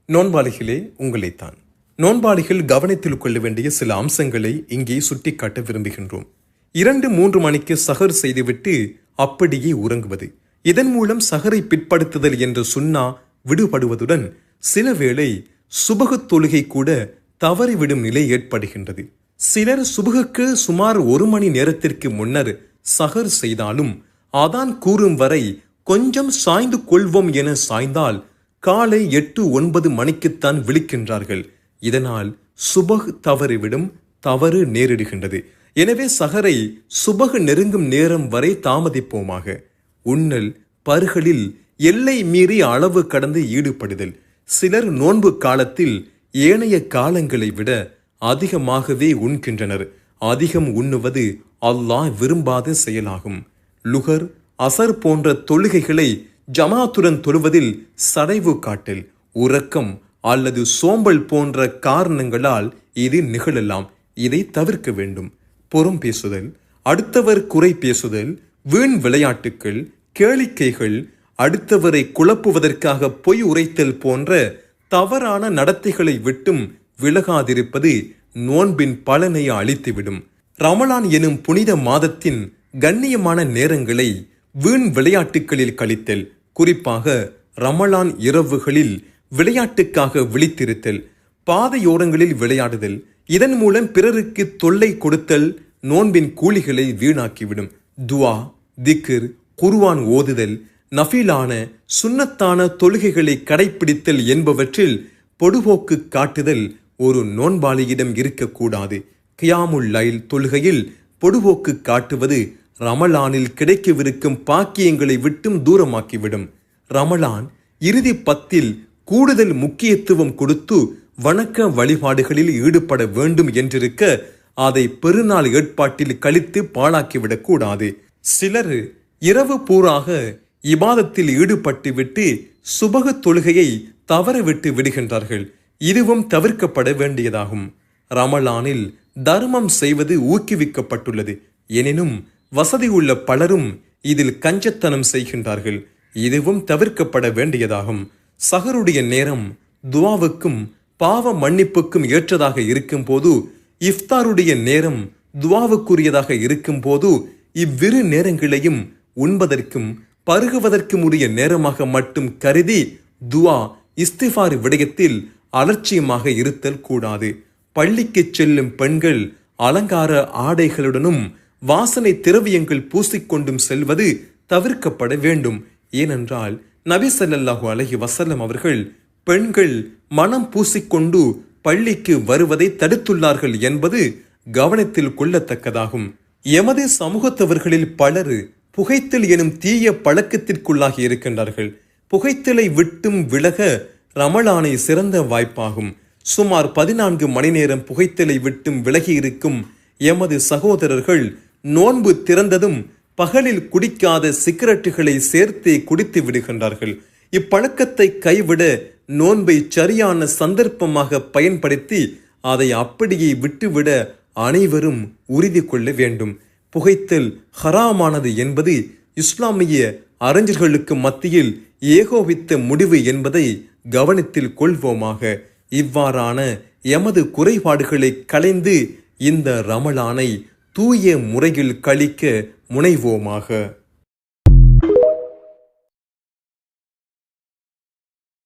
நோன்பாளிகளே, உங்களைத்தான். நோன்பாளிகள் கவனத்தில் கொள்ள வேண்டிய சில அம்சங்களை இங்கே சுட்டிக்காட்ட விரும்புகின்றோம். 2-3 மணிக்கு சஹர் செய்துவிட்டு அப்படியே உறங்குவது, இதன் மூலம் சஹரை பிற்படுத்துதல் என்ற சுன்னா விடுபடுவதுடன் சில வேளை சுபகுத் தொழுகை கூட தவறிவிடும் நிலை ஏற்படுகின்றது. சிலர் சுபகுக்கு சுமார் 1 மணி நேரத்திற்கு முன்னர் சஹர் செய்தாலும் அதான் கூறும் வரை கொஞ்சம் சாய்ந்து கொள்வோம் என சாய்ந்தால் காலை 8-9 மணிக்குத்தான் விழிக்கின்றார்கள். இதனால் சுபஹ் தவறிவிடும், தவறு நேரிடுகின்றது. எனவே சஹரை சுபஹ் நெருங்கும் நேரம் வரை தாமதிப்போமாக. உண்ணல் பருகலில் எல்லை மீறி அளவு கடந்து ஈடுபடுதல். சிலர் நோன்பு காலத்தில் ஏனைய காலங்களை விட அதிகமாகவே உண்கின்றனர். அதிகம் உண்ணுவது அல்லாஹ் விரும்பாத செயலாகும். லுகர், அசர் போன்ற தொழுகைகளை ஜமாத்துடன் தொழுவதில் சடைவு காட்டல், உறக்கம் அல்லது சோம்பல் போன்ற காரணங்களால் இது நிகழலாம். இதை தவிர்க்க வேண்டும். புறம் பேசுதல், அடுத்தவர் குறை பேசுதல், வீண் விளையாட்டுக்கள், கேளிக்கைகள், அடுத்தவரை குழப்புவதற்காக பொய் உரைத்தல் போன்ற தவறான நடத்தைகளை விட்டும் விலகாதிருப்பது நோன்பின் பலனை அளித்துவிடும். ரமலான் எனும் புனித மாதத்தின் கண்ணியமான நேரங்களை வீண் விளையாட்டுகளில் கழித்தல், குறிப்பாக ரமலான் இரவுகளில் விளையாட்டுக்காக விழித்திருத்தல், பாதையோரங்களில் விளையாடுதல், இதன் மூலம் பிறருக்கு தொல்லை கொடுத்தல் நோன்பின் கூலிகளை வீணாக்கிவிடும். துவா, திக்ர், குர்ஆன் ஓதுதல், நஃபிலான சுன்னத்தான தொழுகைகளை கடைபிடித்தல் என்பவற்றில் பொடுபோக்கு காட்டுதல் ஒரு நோன்பாளியிடம் இருக்கக்கூடாது. கியாமுல் லைல் தொழுகையில் பொடுபோக்கு காட்டுவது ரமலானில் கிடைக்கவிருக்கும் பாக்கியங்களை விட்டும் தூரமாக்கிவிடும். ரமலான் இறுதி 10 கூடுதல் முக்கியத்துவம் கொடுத்து வணக்க வழிபாடுகளில் ஈடுபட வேண்டும் என்றிருக்க அதை பெருநாள் ஏற்பாட்டில் கழித்து பாழாக்கிவிடக் கூடாது. சிலர் இரவு பூராக இபாதத்தில் ஈடுபட்டுவிட்டு சுபக தொழுகையை தவறவிட்டு விடுகின்றார்கள். இதுவும் தவிர்க்கப்பட வேண்டியதாகும். ரமலானில் தர்மம் செய்வது ஊக்குவிக்கப்பட்டுள்ளது. எனினும் வசதி உள்ள பலரும் இதில் கஞ்சத்தனம் செய்கின்றார்கள். இதுவும் தவிர்க்கப்பட வேண்டியதாகும். சஹருடைய நேரம் துவாவுக்கும் பாவ மன்னிப்புக்கும் ஏற்றதாக இருக்கும் போது, இஃப்தாருடைய நேரம் துவாவுக்குரியதாக இருக்கும் போது, இவ்விரு நேரங்களையும் உண்பதற்கும் பருகுவதற்கும் உரிய நேரமாக மட்டும் கருதி துவா, இஸ்திஃபார் விடயத்தில் அலட்சியமாக இருத்தல் கூடாது. பள்ளிக்கு செல்லும் பெண்கள் அலங்கார ஆடைகளுடனும் வாசனை திரவியங்கள் பூசிக்கொண்டும் செல்வது தவிர்க்கப்பட வேண்டும். ஏனென்றால் நபி ஸல்லல்லாஹு அலைஹி வஸல்லம் அவர்கள் பெண்கள் மனம் பூசிக்கொண்டு பள்ளிக்கு வருவதை தடுத்துள்ளார்கள் என்பது கவனத்தில் கொள்ளத்தக்கதாகும். எமது சமூகத்தவர்களில் பலர் புகைத்தல் எனும் தீய பழக்கத்திற்குள்ளாகி இருக்கின்றார்கள். புகைத்தலை விட்டும் விலக ரமலானை சிறந்த வாய்ப்பாகும். சுமார் 14 மணி நேரம் புகைத்தலை விட்டும் விலகி இருக்கும் எமது சகோதரர்கள் நோன்பு திறந்ததும் பகலில் குடிக்காத சிகரெட்டுகளை சேர்த்தே குடித்து விடுகின்றார்கள். இப்பழக்கத்தை கைவிட நோன்பை சரியான சந்தர்ப்பமாக பயன்படுத்தி அதை அப்படியே விட்டுவிட அனைவரும் உறுதி கொள்ள வேண்டும். புகைத்தல் ஹராமானது என்பது இஸ்லாமிய அறிஞர்களுக்கு மத்தியில் ஏகோபித்த முடிவு என்பதை கவனத்தில் கொள்வோமாக. இவ்வாறான எமது குறைபாடுகளை களைந்து இந்த ரமலானை தூய முறையில் கழிக்க முனைவோமாக.